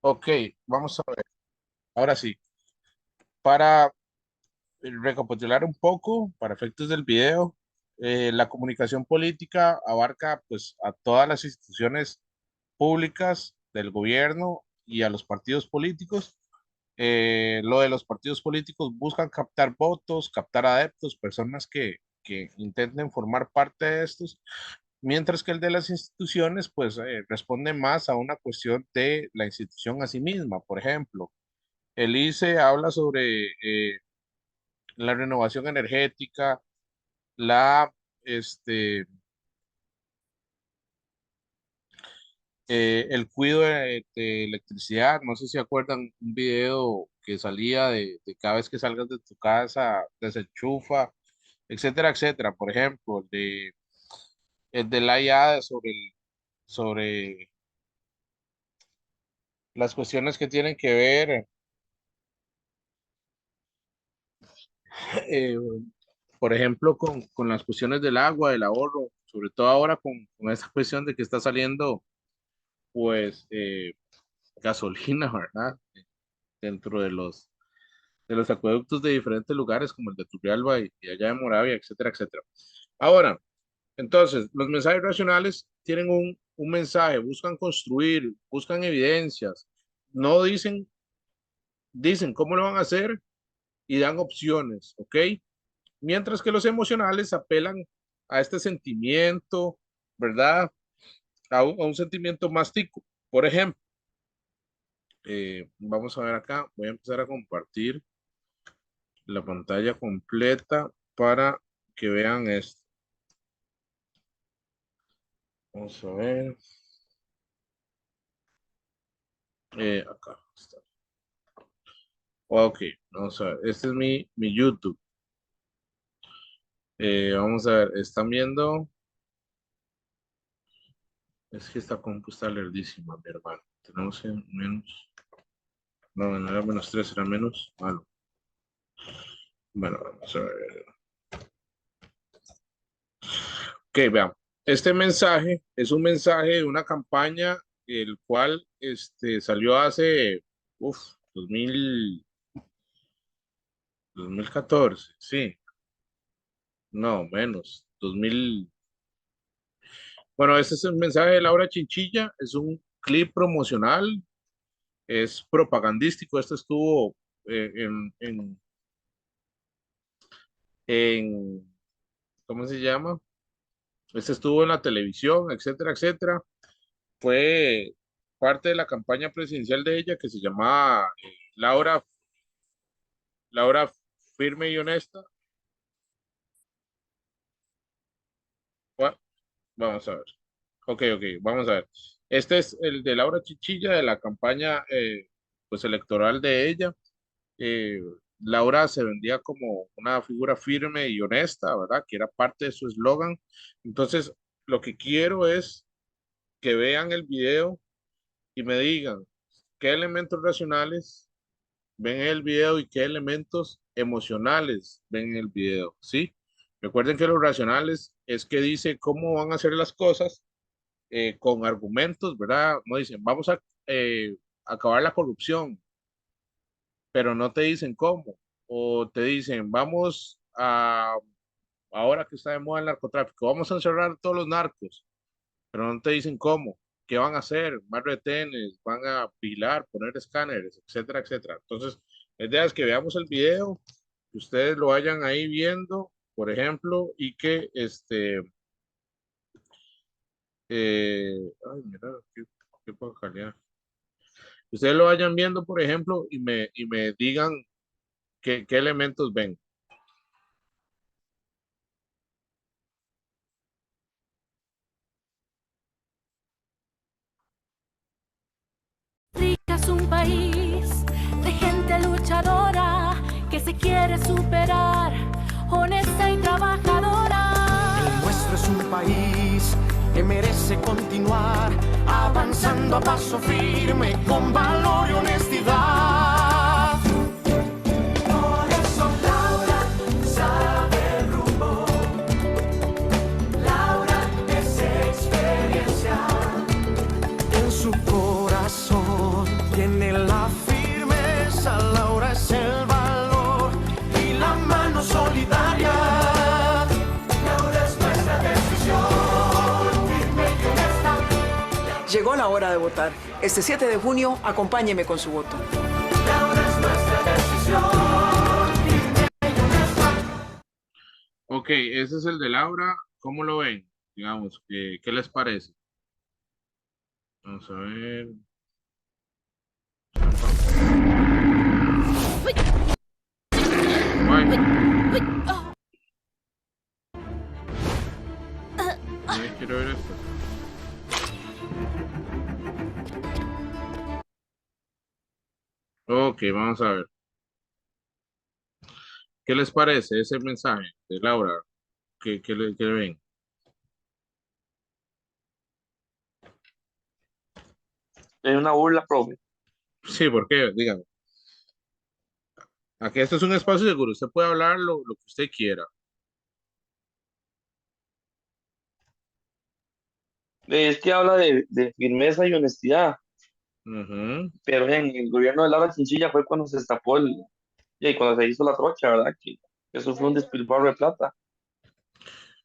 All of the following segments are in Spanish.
Ok, vamos a ver. Ahora sí, para recapitular un poco, para efectos del video, la comunicación política abarca pues a todas las instituciones públicas del gobierno y a los partidos políticos. Lo de los partidos políticos buscan captar votos, captar adeptos, personas que intenten formar parte de estos, mientras que el de las instituciones pues responde más a una cuestión de la institución a sí misma. Por ejemplo, el ICE habla sobre la renovación energética, la, este, el cuidado de electricidad. No sé si acuerdan un video que salía de cada vez que salgas de tu casa, desenchufa, etcétera, etcétera. Por ejemplo, el de la IA sobre las cuestiones que tienen que ver, eh, por ejemplo, con las cuestiones del agua, del ahorro, sobre todo ahora con esta cuestión de que está saliendo, pues, gasolina, ¿verdad? Dentro de los acueductos de diferentes lugares, como el de Turrialba y allá de Moravia, etcétera, etcétera. Ahora, entonces, los mensajes racionales tienen un mensaje, buscan construir, buscan evidencias, no dicen cómo lo van a hacer y dan opciones, ¿ok? Mientras que los emocionales apelan a este sentimiento, ¿verdad? A un sentimiento más tico. Por ejemplo, vamos a ver acá, voy a empezar a compartir la pantalla completa para que vean esto. Vamos a ver. Acá está. Ok, vamos a ver. Este es mi YouTube. Vamos a ver, están viendo. Es que esta compu está lerdísima, mi hermano. Tenemos en menos. No, no era menos 3, era menos. Malo. Bueno, vamos a ver. Ok, vean. Este mensaje es un mensaje de una campaña, el cual salió hace, uf, 2014, sí, no, menos, 2000. Bueno, este es el mensaje de Laura Chinchilla, es un clip promocional, es propagandístico. Este estuvo eh, en, en, en, ¿cómo se llama? Este estuvo en la televisión, etcétera, etcétera. Fue parte de la campaña presidencial de ella que se llamaba Laura Firme y Honesta. Bueno, vamos a ver. Ok, ok, vamos a ver. Este es el de Laura Chichilla de la campaña pues electoral de ella. eh, Laura se vendía como una figura firme y honesta, ¿verdad? Que era parte de su eslogan. Entonces, lo que quiero es que vean el video y me digan qué elementos racionales ven en el video y qué elementos emocionales ven en el video, ¿sí? Recuerden que los racionales es que dice cómo van a hacer las cosas con argumentos, ¿verdad? No dicen, vamos a acabar la corrupción, pero no te dicen cómo. O te dicen, vamos a, ahora que está de moda el narcotráfico, vamos a encerrar a todos los narcos, pero no te dicen cómo, qué van a hacer, más retenes, van a pilar, poner escáneres, etcétera, etcétera. Entonces, la idea es que veamos el video, que ustedes lo vayan ahí viendo, por ejemplo, y que ay, mira, qué poca calidad. Ustedes lo vayan viendo, por ejemplo, y me digan qué elementos ven. Rica es un país de gente luchadora que se quiere superar, honesta y trabajadora. El nuestro es un país que merece continuar avanzando a paso firme con valor y honestidad. Por eso Laura sabe el rumbo, Laura es experiencia. En su corazón tiene llegó la hora de votar. Este 7 de junio, acompáñeme con su voto. Ok, ese es el de Laura. ¿Cómo lo ven? Digamos, ¿qué les parece? Vamos a ver. Ay, quiero ver esto. Ok, vamos a ver. ¿Qué les parece ese mensaje de Laura? ¿Qué le ven? Es una burla, profe. Sí, ¿por qué? Díganme. Aquí este es un espacio seguro. Usted puede hablar lo que usted quiera. Es que habla de firmeza y honestidad, Ujú. pero en el gobierno de Laura Chinchilla fue cuando se destapó y cuando se hizo la trocha, ¿verdad? Que eso fue un despilfarro de plata.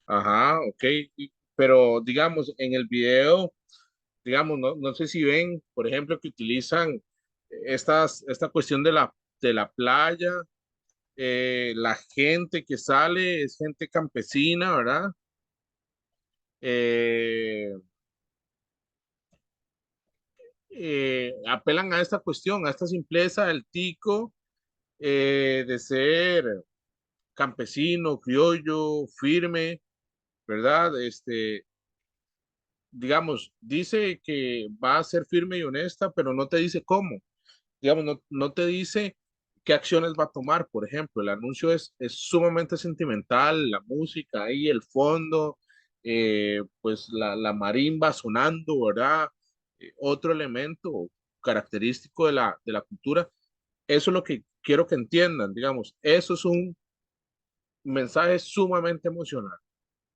Ajá, ok. Pero digamos, en el video, digamos, no sé si ven, por ejemplo, que utilizan esta cuestión de la playa, la gente que sale es gente campesina, ¿verdad? Eh, Apelan a esta cuestión, a esta simpleza del tico, de ser campesino, criollo, firme, ¿verdad? Digamos, dice que va a ser firme y honesta, pero no te dice cómo. Digamos, no te dice qué acciones va a tomar. Por ejemplo, el anuncio es sumamente sentimental, la música ahí, el fondo, pues la marimba sonando, ¿verdad? Otro elemento característico de la cultura. Eso es lo que quiero que entiendan, digamos, eso es un mensaje sumamente emocional.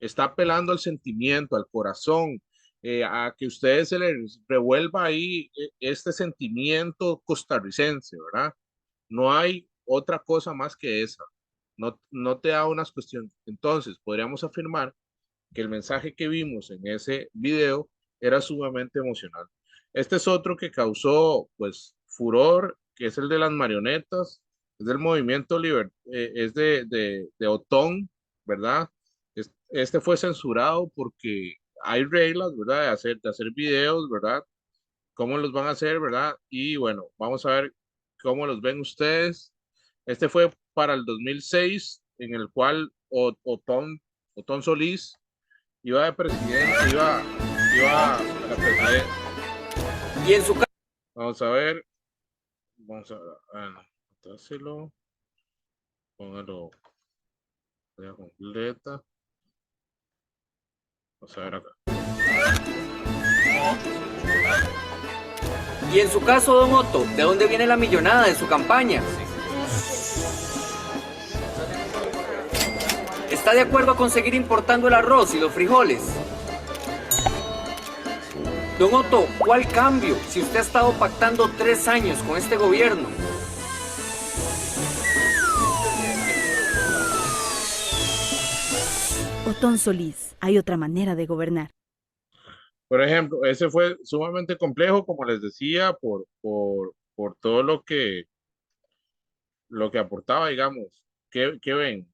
Está apelando al sentimiento, al corazón, a que ustedes se les revuelva ahí este sentimiento costarricense, ¿verdad? No hay otra cosa más que esa. No te da unas cuestiones. Entonces, podríamos afirmar que el mensaje que vimos en ese video era sumamente emocional. Este es otro que causó, pues, furor, que es el de las marionetas, es del movimiento es de Otón, ¿verdad? Este fue censurado porque hay reglas, ¿verdad? De hacer videos, ¿verdad? ¿Cómo los van a hacer, verdad? Y bueno, vamos a ver cómo los ven ustedes. Este fue para el 2006, en el cual Otón Solís iba de presidente, iba a la presidencia. Y en su Vamos a ver, vamos a ver, bueno, dáselo, póngalo ya completa. Vamos a ver acá. Y en su caso, don Otto, ¿de dónde viene la millonada de su campaña? ¿Está de acuerdo a conseguir importando el arroz y los frijoles? Don Otto, ¿cuál cambio si usted ha estado pactando 3 años con este gobierno? Otón Solís, hay otra manera de gobernar. Por ejemplo, ese fue sumamente complejo, como les decía, por todo lo que aportaba, digamos. ¿Qué ven?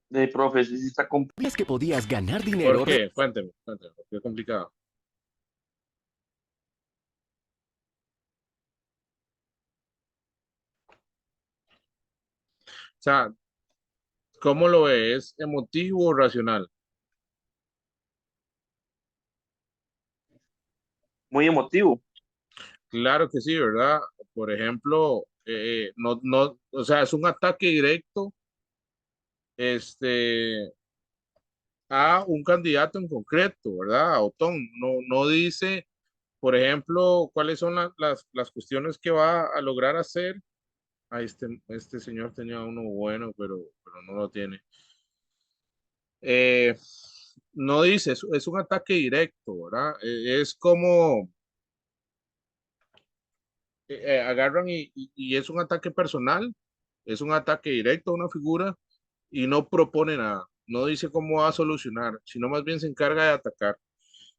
De profe, sí está ¿Sabías que podías ganar ¿Por dinero? qué? Cuénteme, qué complicado. O sea, ¿cómo lo ves? ¿Emotivo o racional? muy emotivo. Claro que sí, ¿verdad? Por ejemplo, o sea, es un ataque directo, este, a un candidato en concreto, ¿verdad? A Otón. No dice, por ejemplo, cuáles son las cuestiones que va a lograr hacer. Este señor tenía uno bueno, pero no lo tiene. Eh, no dice, es un ataque directo, ¿verdad? Es como agarran y es un ataque personal, es un ataque directo a una figura y no propone nada, no dice cómo va a solucionar, sino más bien se encarga de atacar.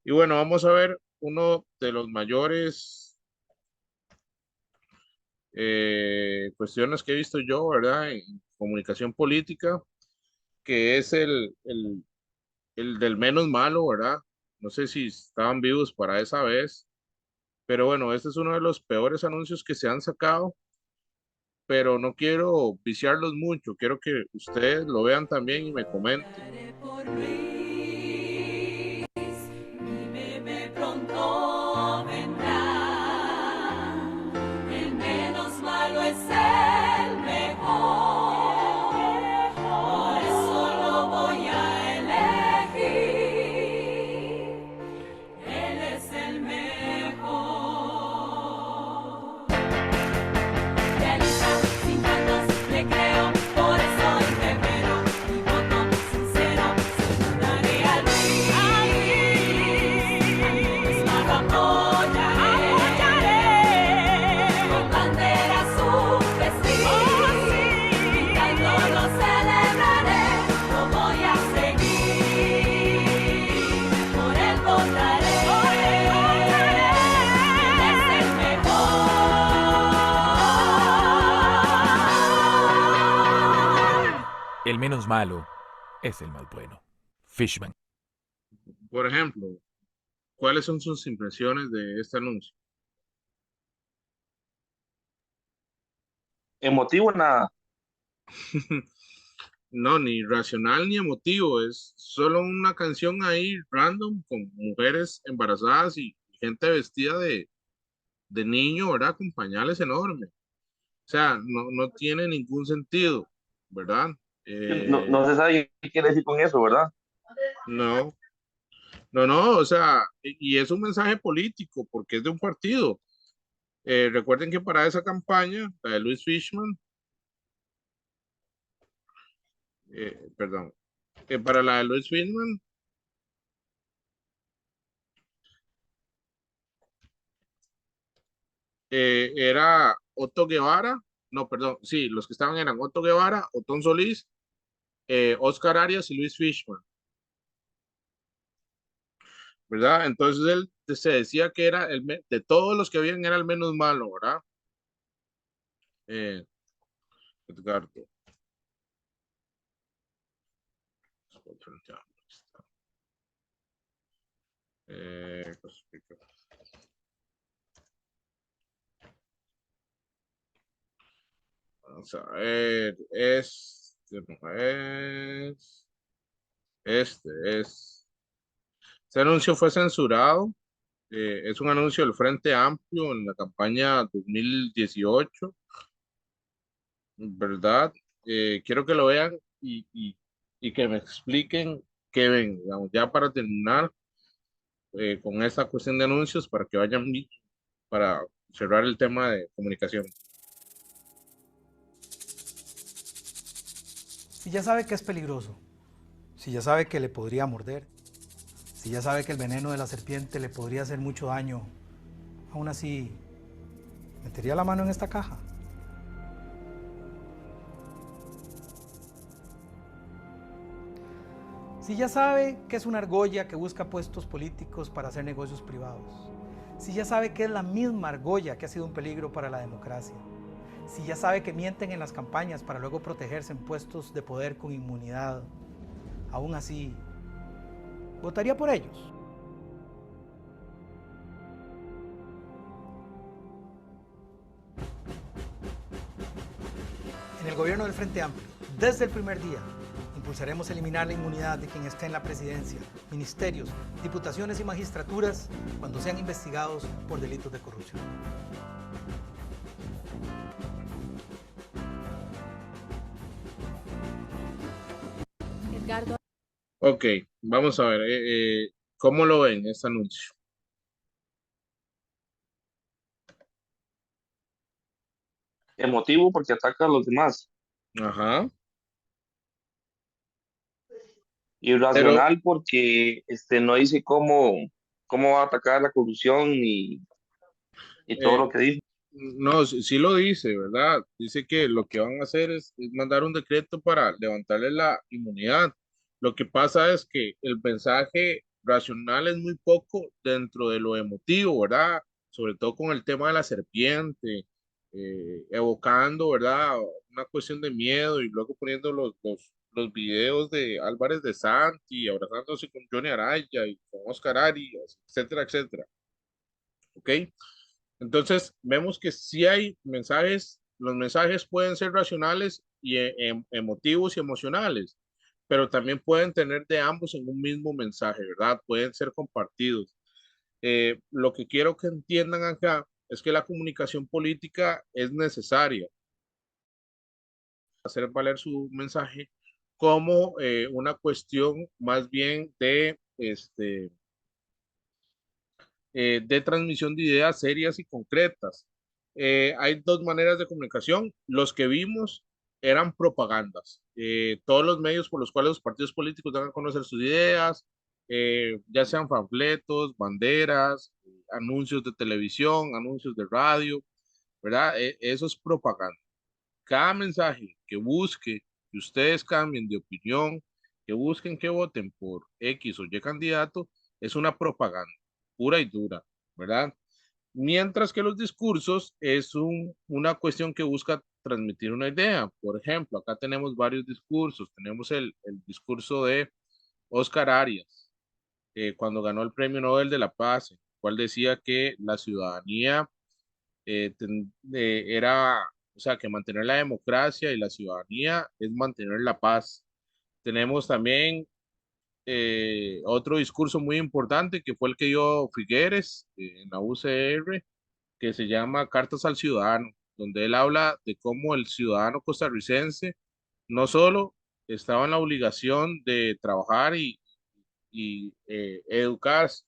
Y bueno, vamos a ver uno de los mayores cuestiones que he visto yo, ¿verdad? En comunicación política, que es el del menos malo, ¿verdad? No sé si estaban vivos para esa vez, pero bueno, este es uno de los peores anuncios que se han sacado, pero no quiero viciarlos mucho, quiero que ustedes lo vean también y me comenten. Por Luis, mi bebé pronto vendrá. El menos malo es el mejor. Por eso lo voy a elegir. Él es el mejor. Realista, sin tantos le creo, por eso enfermero, mi voto sincero, se lo daré a Luis. Pues más lo apoyaré, con bandera azul vestir, gritando lo celebraré, lo voy a seguir, por él votaré, él es el mejor. El menos malo es el más bueno. Fishman. Por ejemplo, ¿cuáles son sus impresiones de este anuncio? Emotivo, nada. No, ni racional ni emotivo, es solo una canción ahí random con mujeres embarazadas y gente vestida de niño, ¿verdad? Con pañales enormes. O sea, no tiene ningún sentido, ¿verdad? No, Eh, no se sabe qué quiere decir con eso, ¿verdad? no, no, o sea, y es un mensaje político porque es de un partido. Recuerden que para esa campaña, la de Luis Fishman, perdón, para la de Luis Fishman era Otto Guevara, no, perdón, sí, los que estaban eran Otto Guevara, Otón Solís, Oscar Arias y Luis Fishman, ¿verdad? Entonces él se decía que era de todos los que habían era el menos malo, ¿verdad? Eh, Edgardo. Costa Rica. Vamos a ver, no este es. Este anuncio fue censurado. Es un anuncio del Frente Amplio en la campaña 2018, ¿verdad? Quiero que lo vean y que me expliquen qué ven, digamos, ya para terminar con esta cuestión de anuncios, para que vayan para cerrar el tema de comunicación. Si ya sabe que es peligroso, si ya sabe que le podría morder, si ya sabe que el veneno de la serpiente le podría hacer mucho daño, aún así, ¿metería la mano en esta caja? Si ya sabe que es una argolla que busca puestos políticos para hacer negocios privados, si ya sabe que es la misma argolla que ha sido un peligro para la democracia, si ya sabe que mienten en las campañas para luego protegerse en puestos de poder con inmunidad, aún así, ¿votaría por ellos? En el gobierno del Frente Amplio, desde el primer día, impulsaremos eliminar la inmunidad de quien esté en la presidencia, ministerios, diputaciones y magistraturas cuando sean investigados por delitos de corrupción. Edgardo. Ok, vamos a ver, ¿cómo lo ven este anuncio? Emotivo porque ataca a los demás. Ajá, pero Irracional porque no dice cómo va a atacar la corrupción y todo eh, lo que dice. No, sí, sí lo dice, ¿verdad? Dice que lo que van a hacer es mandar un decreto para levantarle la inmunidad. Lo que pasa es que el mensaje racional es muy poco dentro de lo emotivo, ¿verdad? Sobre todo con el tema de la serpiente, evocando, ¿verdad? Una cuestión de miedo y luego poniendo los videos de Álvarez de Santi, abrazándose con Johnny Araya y con Oscar Arias, etcétera, etcétera. ¿Ok? Entonces, vemos que sí hay mensajes, los mensajes pueden ser racionales y emotivos y emocionales, pero también pueden tener de ambos en un mismo mensaje, ¿verdad? Pueden ser compartidos. Lo que quiero que entiendan acá es que la comunicación política es necesaria, hacer valer su mensaje como una cuestión más bien de transmisión de ideas serias y concretas. Hay dos maneras de comunicación. Los que vimos eran propagandas. Todos los medios por los cuales los partidos políticos dan a conocer sus ideas, ya sean panfletos, banderas, anuncios de televisión, anuncios de radio, ¿verdad? Eso es propaganda. Cada mensaje que busque que ustedes cambien de opinión, que busquen que voten por X o Y candidato, es una propaganda pura y dura, ¿verdad? Mientras que los discursos es una cuestión que busca transmitir una idea. Por ejemplo, acá tenemos varios discursos. Tenemos el discurso de Oscar Arias, cuando ganó el Premio Nobel de la Paz, el cual decía que la ciudadanía era, o sea, que mantener la democracia y la ciudadanía es mantener la paz. Tenemos también otro discurso muy importante que fue el que dio Figueres en la UCR, que se llama Cartas al Ciudadano, donde él habla de cómo el ciudadano costarricense no solo estaba en la obligación de trabajar y educarse,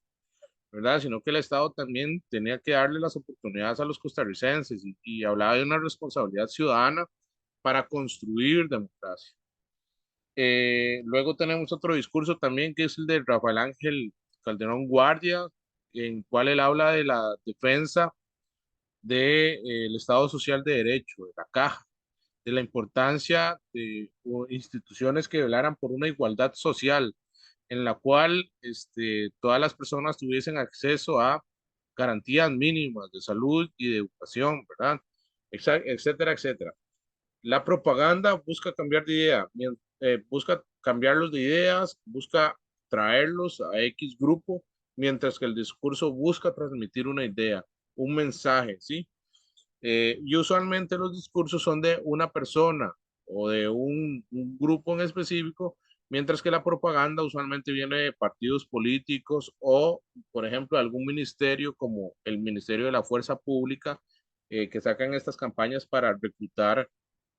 ¿verdad? Sino que el Estado también tenía que darle las oportunidades a los costarricenses y hablaba de una responsabilidad ciudadana para construir democracia. Luego tenemos otro discurso también que es el de Rafael Ángel Calderón Guardia, en cual él habla de la defensa del Estado Social de Derecho, de la Caja, de la importancia de instituciones que velaran por una igualdad social, en la cual todas las personas tuviesen acceso a garantías mínimas de salud y de educación, ¿verdad? Etcétera, etcétera. La propaganda busca cambiar de idea, busca cambiarlos de ideas, busca traerlos a X grupo, mientras que el discurso busca transmitir una idea, un mensaje, ¿sí? Y usualmente los discursos son de una persona o de un grupo en específico, mientras que la propaganda usualmente viene de partidos políticos o, por ejemplo, algún ministerio como el Ministerio de la Fuerza Pública, que sacan estas campañas para reclutar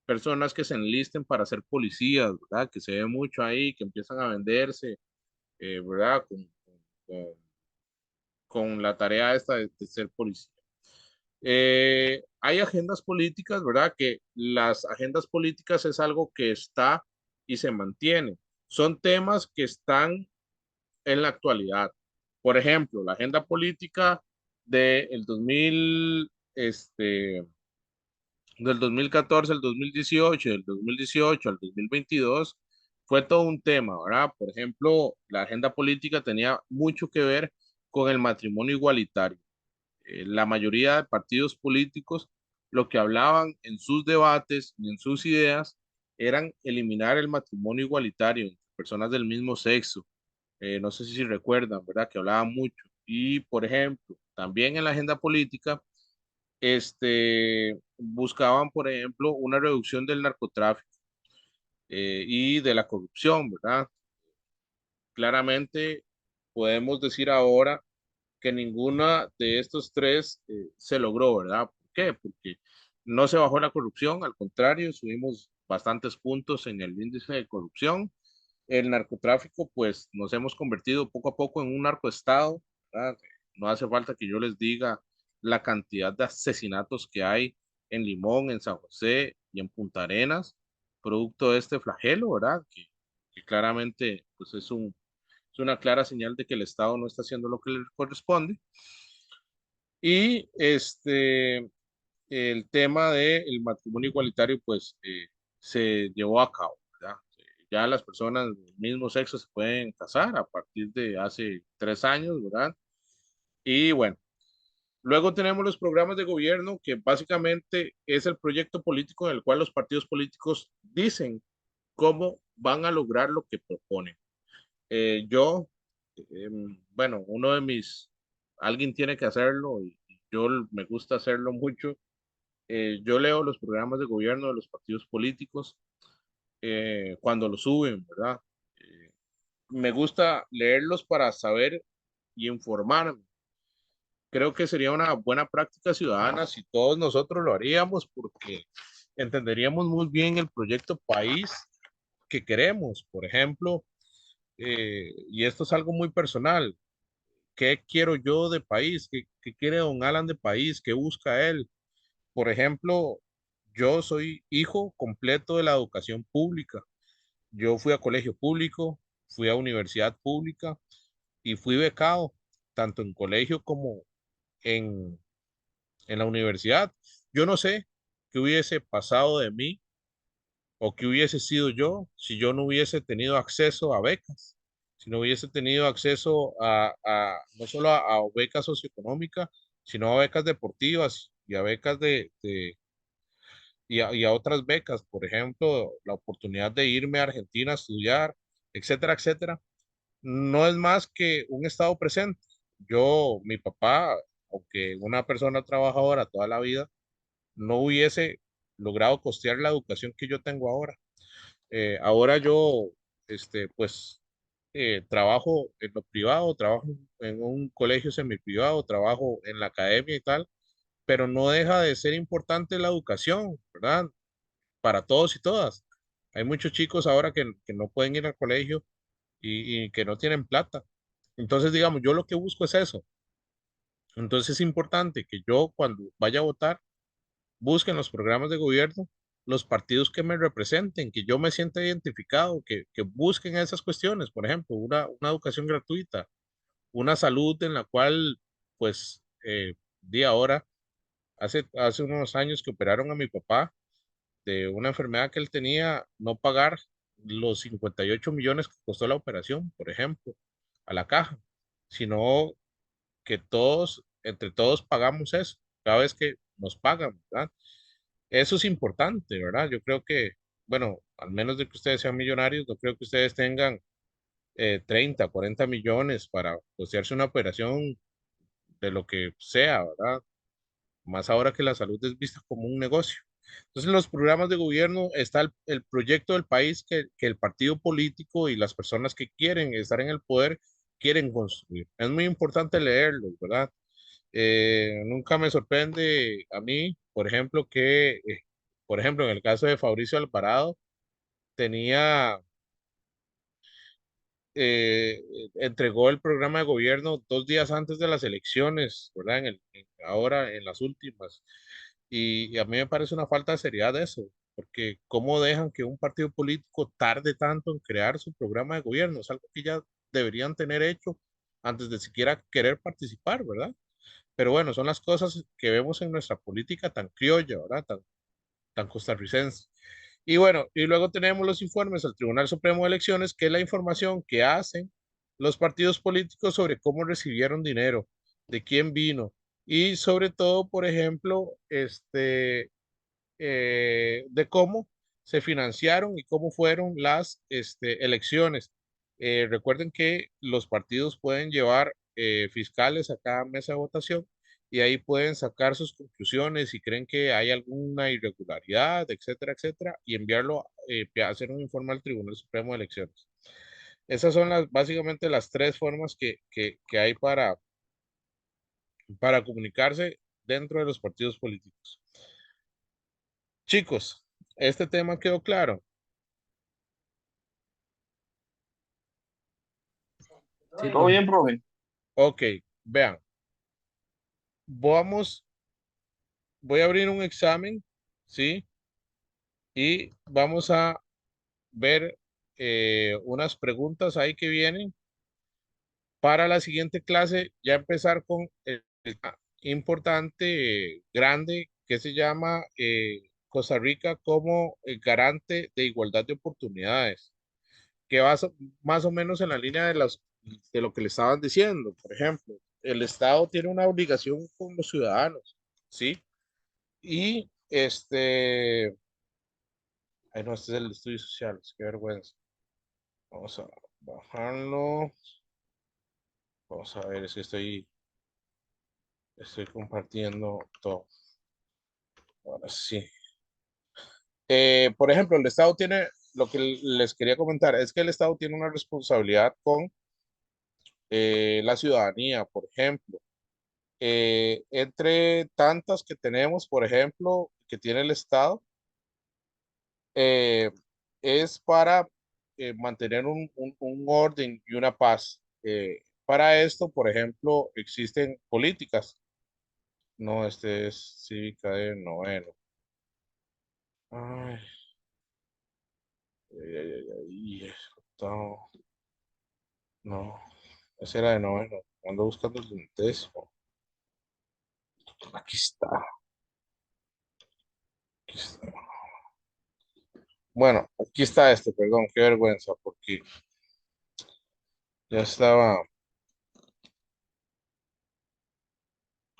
personas que se enlisten para ser policías, ¿verdad? Que se ve mucho ahí, que empiezan a venderse, ¿verdad? Con, con la tarea esta de ser policía. Hay agendas políticas, ¿verdad? Que las agendas políticas es algo que está y se mantiene. Son temas que están en la actualidad. Por ejemplo, la agenda política del 2000, del 2014 al 2018, del 2018 al 2022, fue todo un tema, ¿verdad? Por ejemplo, la agenda política tenía mucho que ver con el matrimonio igualitario. La mayoría de partidos políticos lo que hablaban en sus debates y en sus ideas eran eliminar el matrimonio igualitario entre personas del mismo sexo. No sé si recuerdan, ¿verdad? Que hablaban mucho. Y, por ejemplo, también en la agenda política, buscaban, por ejemplo, una reducción del narcotráfico y de la corrupción, ¿verdad? Claramente podemos decir ahora que ninguna de estos tres se logró, ¿verdad? ¿Por qué? Porque no se bajó la corrupción, al contrario, subimos bastantes puntos en el índice de corrupción. El narcotráfico, pues nos hemos convertido poco a poco en un narcoestado, ¿verdad? No hace falta que yo les diga la cantidad de asesinatos que hay en Limón, en San José y en Punta Arenas, producto de este flagelo, ¿verdad? Que claramente pues es una clara señal de que el Estado no está haciendo lo que le corresponde. Y el tema del matrimonio igualitario, pues se llevó a cabo, ¿verdad? Ya las personas del mismo sexo se pueden casar a partir de hace 3 años, ¿verdad? Y bueno, luego tenemos los programas de gobierno, que básicamente es el proyecto político en el cual los partidos políticos dicen cómo van a lograr lo que proponen. Yo, bueno, alguien tiene que hacerlo y yo me gusta hacerlo mucho. Yo leo los programas de gobierno de los partidos políticos cuando los suben, ¿verdad? Eh, Me gusta leerlos para saber y informarme. Creo que sería una buena práctica ciudadana si todos nosotros lo haríamos, porque entenderíamos muy bien el proyecto país que queremos. Por ejemplo, y esto es algo muy personal, ¿qué quiero yo de país? ¿Qué quiere don Alan de país? ¿Qué busca él? Por ejemplo, yo soy hijo completo de la educación pública. Yo fui a colegio público, fui a universidad pública y fui becado, tanto en colegio como en, en la universidad. Yo no sé qué hubiese pasado de mí o qué hubiese sido yo si yo no hubiese tenido acceso a becas, si no hubiese tenido acceso no solo a becas socioeconómicas, sino a becas deportivas y a becas y a otras becas, por ejemplo, la oportunidad de irme a Argentina a estudiar, etcétera, etcétera. No es más que un estado presente. Mi papá, aunque una persona trabajadora toda la vida, no hubiese logrado costear la educación que yo tengo ahora. Ahora yo, pues, trabajo en lo privado, trabajo en un colegio semiprivado, trabajo en la academia y tal, pero no deja de ser importante la educación, ¿verdad? Para todos y todas. Hay muchos chicos ahora que no pueden ir al colegio y que no tienen plata. Entonces, digamos, yo lo que busco es eso. Entonces es importante que yo cuando vaya a votar busque en los programas de gobierno los partidos que me representen, que yo me sienta identificado, que busquen esas cuestiones, por ejemplo, una educación gratuita, una salud en la cual, pues, di ahora, hace unos años que operaron a mi papá de una enfermedad que él tenía, no pagar los 58 millones que costó la operación, por ejemplo, a la caja, sino que todos, entre todos pagamos eso, cada vez que nos pagan, ¿verdad? Eso es importante, ¿verdad? Yo creo que, bueno, al menos de que ustedes sean millonarios, no creo que ustedes tengan 30, 40 millones para costearse una operación de lo que sea, ¿verdad? Más ahora que la salud es vista como un negocio. Entonces, en los programas de gobierno está el proyecto del país que el partido político y las personas que quieren estar en el poder quieren construir. Es muy importante leerlos, ¿verdad? Nunca me sorprende a mí, por ejemplo, por ejemplo, en el caso de Fabricio Alvarado, tenía, eh, entregó el programa de gobierno 2 días antes de las elecciones, ¿verdad? Ahora, en las últimas. Y a mí me parece una falta de seriedad eso, porque ¿cómo dejan que un partido político tarde tanto en crear su programa de gobierno? Es algo que ya deberían tener hecho antes de siquiera querer participar, ¿verdad? Pero bueno, son las cosas que vemos en nuestra política tan criolla, ¿verdad? Tan costarricense. Y bueno, y luego tenemos los informes al Tribunal Supremo de Elecciones, que es la información que hacen los partidos políticos sobre cómo recibieron dinero, de quién vino, y sobre todo, por ejemplo, de cómo se financiaron y cómo fueron las elecciones. Recuerden que los partidos pueden llevar fiscales a cada mesa de votación y ahí pueden sacar sus conclusiones si creen que hay alguna irregularidad, etcétera, etcétera, y enviarlo, hacer un informe al Tribunal Supremo de Elecciones. Esas son básicamente las tres formas que hay para comunicarse dentro de los partidos políticos. Chicos, este tema quedó claro. Sí, Todo profe. bien, profe. Ok, vean, vamos, voy a abrir un examen, ¿sí? Y vamos a ver unas preguntas ahí que vienen para la siguiente clase, ya empezar con el tema importante, grande, que se llama Costa Rica como garante de igualdad de oportunidades, que va más o menos en la línea de lo que le estaban diciendo. Por ejemplo, el Estado tiene una obligación con los ciudadanos, ¿sí? Y ay no, este es el de estudios sociales, qué vergüenza. Vamos a bajarlo. Vamos a ver, es que estoy compartiendo todo. Ahora sí. Por ejemplo, el Estado tiene, lo que les quería comentar es que el Estado tiene una responsabilidad con la ciudadanía, por ejemplo. Entre tantas que tenemos, por ejemplo, que tiene el Estado, eh, es para mantener un orden y una paz. Para esto, por ejemplo, existen políticas. No, este es cívica de noveno. Ay, ay, ay, ay, ay, octavo. No, ese era de noveno. Ando buscando el décimo. Aquí está, aquí está. Bueno, aquí está este, perdón, qué vergüenza, porque ya estaba.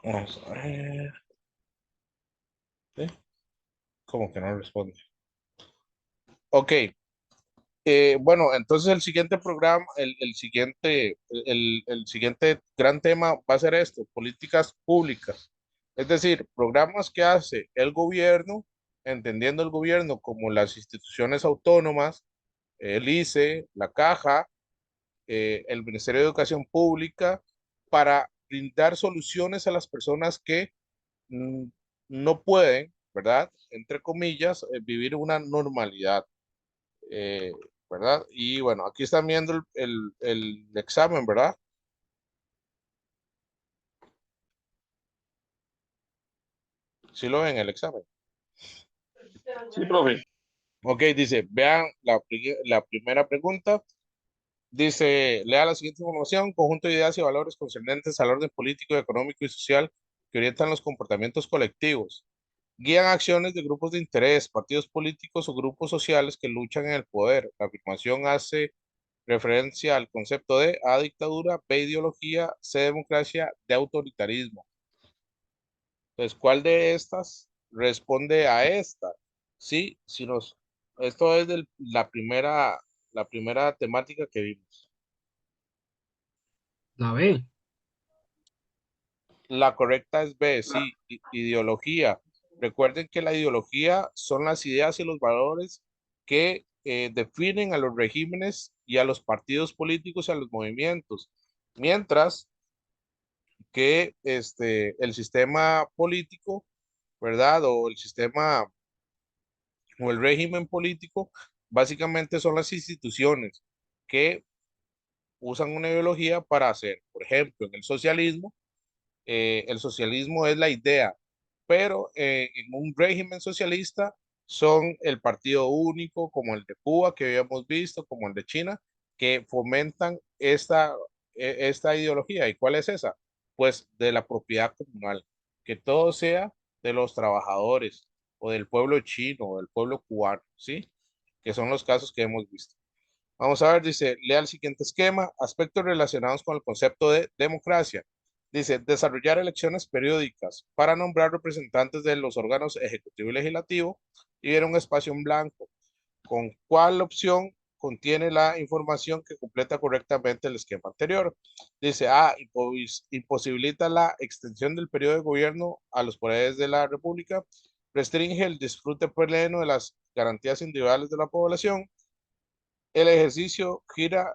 Vamos a ver. ¿Sí? ¿Cómo que no responde? Ok, bueno, entonces el siguiente programa, el siguiente gran tema va a ser esto, políticas públicas. Es decir, programas que hace el gobierno, entendiendo el gobierno como las instituciones autónomas, el ICE, la Caja, el Ministerio de Educación Pública, para brindar soluciones a las personas que mm, no pueden, ¿verdad? Entre comillas, vivir una normalidad, eh, ¿verdad? Y bueno, aquí están viendo el examen, ¿verdad? Sí lo ven el examen. Sí, profe. Ok, dice, vean la primera pregunta. Dice, lea la siguiente información, conjunto de ideas y valores concernientes al orden político, económico y social que orientan los comportamientos colectivos. Guían acciones de grupos de interés, partidos políticos o grupos sociales que luchan en el poder. La afirmación hace referencia al concepto de A, dictadura, B, ideología, C, democracia, D, autoritarismo. Entonces, ¿cuál de estas responde a esta? Sí, esto es la primera temática que vimos. La B. La correcta es B, sí, ideología. Recuerden que la ideología son las ideas y los valores que definen a los regímenes y a los partidos políticos y a los movimientos. Mientras que el sistema político, ¿verdad? O el sistema o el régimen político, básicamente son las instituciones que usan una ideología para hacer. Por ejemplo, en el socialismo es la idea, pero en un régimen socialista son el partido único, como el de Cuba que habíamos visto, como el de China, que fomentan esta ideología. ¿Y cuál es esa? Pues de la propiedad comunal, que todo sea de los trabajadores o del pueblo chino o del pueblo cubano, ¿sí? Que son los casos que hemos visto. Vamos a ver, dice, lea el siguiente esquema, aspectos relacionados con el concepto de democracia. Dice, desarrollar elecciones periódicas para nombrar representantes de los órganos ejecutivo y legislativo y ver un espacio en blanco. ¿Con cuál opción contiene la información que completa correctamente el esquema anterior? Dice, A, imposibilita la extensión del periodo de gobierno a los poderes de la República, restringe el disfrute pleno de las garantías individuales de la población, el ejercicio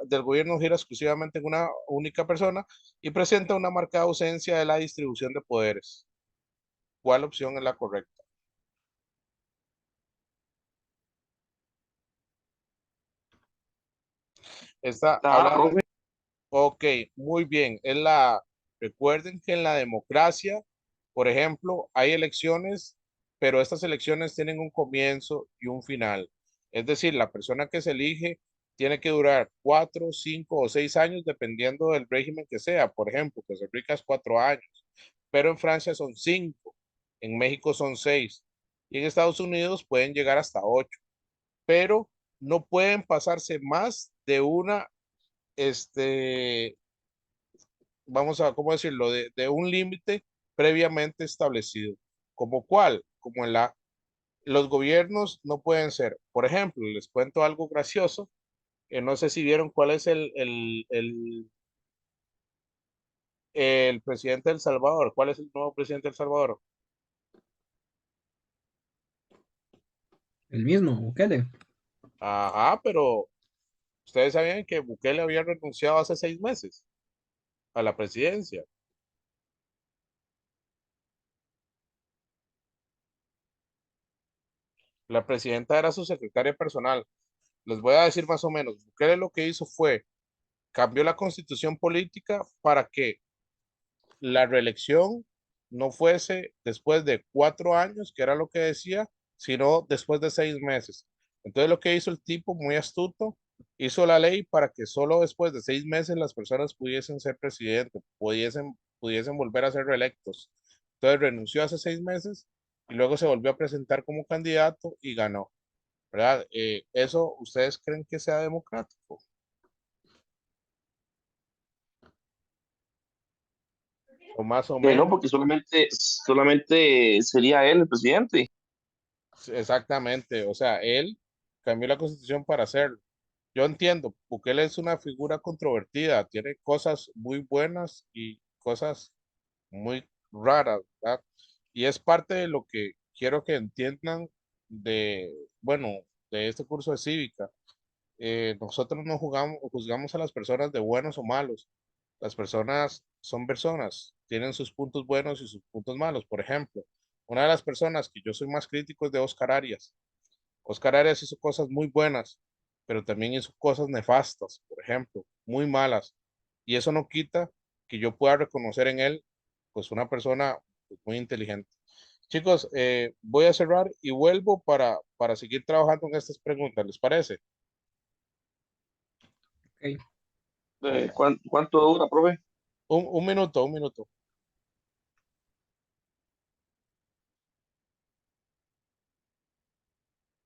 del gobierno gira exclusivamente en una única persona y presenta una marcada ausencia de la distribución de poderes. ¿Cuál opción es la correcta? Esta Ah, habla, profe. ok, muy bien. Recuerden que en la democracia, por ejemplo, hay elecciones, pero estas elecciones tienen un comienzo y un final. Es decir, la persona que se elige tiene que durar 4, 5 o 6 años dependiendo del régimen que sea. Por ejemplo, Costa Rica es 4 años, pero en Francia son 5. En México son 6 y en Estados Unidos pueden llegar hasta 8, pero no pueden pasarse más de una, este, vamos a, ¿cómo decirlo? De un límite previamente establecido. ¿Como cuál? Como en los gobiernos no pueden ser, por ejemplo, les cuento algo gracioso, no sé si vieron cuál es el presidente de El Salvador, cuál es el nuevo presidente de El Salvador. El mismo, Bukele. Ajá, pero ustedes sabían que Bukele había renunciado hace 6 meses a la presidencia. La presidenta era su secretaria personal. Les voy a decir más o menos, Bukele lo que hizo fue cambió la constitución política para que la reelección no fuese después de 4 años, que era lo que decía, sino después de 6 meses. Entonces lo que hizo el tipo, muy astuto, hizo la ley para que solo después de 6 meses las personas pudiesen ser presidente, pudiesen volver a ser reelectos. Entonces renunció hace 6 meses y luego se volvió a presentar como candidato y ganó, ¿verdad? ¿Eso ustedes creen que sea democrático? O más o No, menos. porque solamente sería él el presidente. Sí, exactamente, o sea, él cambió la constitución para hacerlo. Yo entiendo, Bukele es una figura controvertida, tiene cosas muy buenas y cosas muy raras, ¿verdad? Y es parte de lo que quiero que entiendan de, bueno, de este curso de cívica. Nosotros no juzgamos a las personas de buenos o malos. Las personas son personas, tienen sus puntos buenos y sus puntos malos. Por ejemplo, una de las personas que yo soy más crítico es de Oscar Arias. Oscar Arias hizo cosas muy buenas, pero también hizo cosas nefastas, por ejemplo, muy malas. Y eso no quita que yo pueda reconocer en él, pues, una persona pues, muy inteligente. Chicos, voy a cerrar y vuelvo para seguir trabajando en estas preguntas, ¿les parece? Ok. ¿Cuánto dura, profe? Un minuto, un minuto.